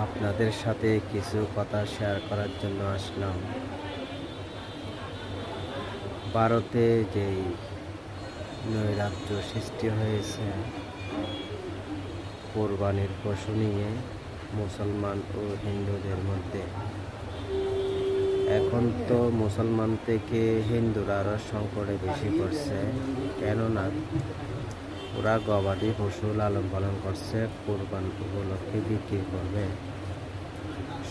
আপনাদের সাথে কিছু কথা শেয়ার করার জন্য আসলাম। ভারতে যেই নৈরাজ্য সৃষ্টি হয়েছে কোরবানির পশু নিয়ে মুসলমান ও হিন্দুদের মধ্যে, এখন তো মুসলমান থেকে হিন্দুরা আরও সংকটে বেশি পড়ছে। কেননা ওরা গবাদি পশু লালন পালন করছে, কোরবান উপলক্ষে বিক্রি করবে।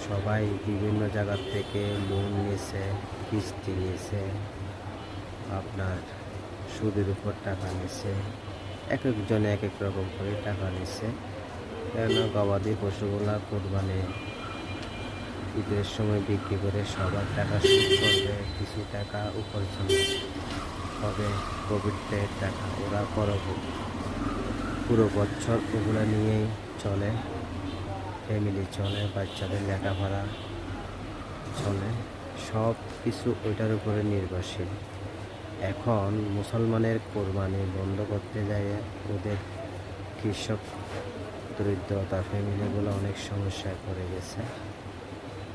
সবাই বিভিন্ন জায়গার থেকে লোন নিয়েছে, কিস্তি নিয়েছে, আপনার সুদের উপর টাকা নিচ্ছে, এক একজনে এক এক রকম করে টাকা নিচ্ছে। কেননা গবাদি পশুগুলা কোরবানি ঈদের সময় বিক্রি করে সবার টাকা শোধ করবে, কিছু টাকা উপার্জন হবে কোভিডের টাকা। ওরা পুরো বছর ওগুলো নিয়েই চলে, ফ্যামিলি চলে, বাচ্চাদের লেখাপড়া চলে, সব কিছু ওইটার উপরে নির্ভরশীল। এখন মুসলমানের কোরবানি বন্ধ করতে যায় ওদের কৃষক দরিদ্রতা ফ্যামিলিগুলো অনেক সমস্যায় পড়ে গেছে।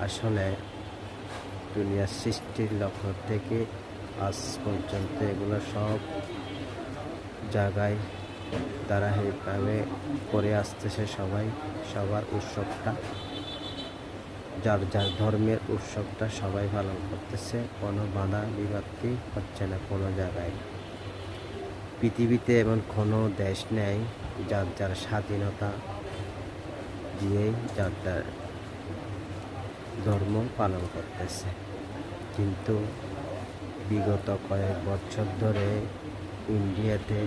আসলে দুনিয়ার সৃষ্টির লক্ষ্য থেকে আজ পর্যন্ত এগুলো সব জায়গায় ধারাবাহিকভাবে করে আসতেছে। সবাই সবার উৎসবটা, যার যার ধর্মের উৎসবটা সবাই পালন করতেছে। কোনো বাধা বিপত্তি হচ্ছে না কোনো জায়গায়। পৃথিবীতে এমন কোনো দেশ নেই যার যার স্বাধীনতা দিয়েই যার যার ধর্ম পালন করতেছে। কিন্তু বিগত কয়েক বছর ধরে ইন্ডিয়াতে,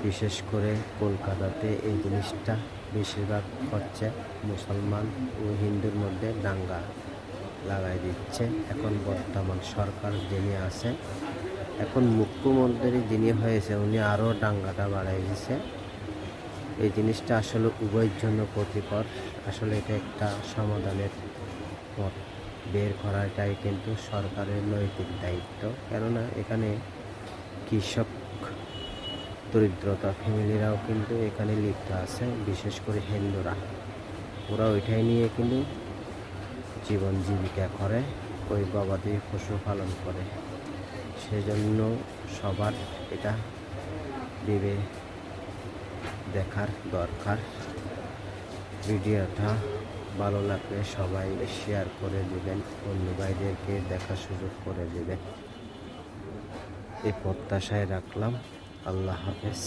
বিশেষ করে কলকাতাতে এই জিনিসটা বেশিরভাগ হচ্ছে। মুসলমান ও হিন্দুর মধ্যে দাঙ্গা লাগাই দিচ্ছে। এখন বর্তমান সরকার যিনি আছে, এখন মুখ্যমন্ত্রী যিনি হয়েছে, উনি আরও দাঙ্গাটা বাড়াই দিচ্ছে। এই জিনিসটা আসলে উভয়ের জন্য ক্ষতিকর। আসলে এটা একটা সমাধানের পথ বের করাটাই কিন্তু সরকারের নৈতিক দায়িত্ব। কেননা এখানে কৃষক দরিদ্রতা ফ্যামিলিরাও কিন্তু এখানে লিপ্ত আছে, বিশেষ করে হিন্দুরা। ওরা ওইটাই নিয়ে কিন্তু জীবন জীবিকা করে, ওই গবাদি পশু পালন করে। সেজন্য সবার এটা ভেবে দেখার দরকার। ভিডিওটা ভালো লাগলে সবাই শেয়ার করে দেবেন, অন্য ভাইদেরকে দেখার সুযোগ করে দেবেন, এই প্রত্যাশায় রাখলাম। আল্লাহ হাফেজ।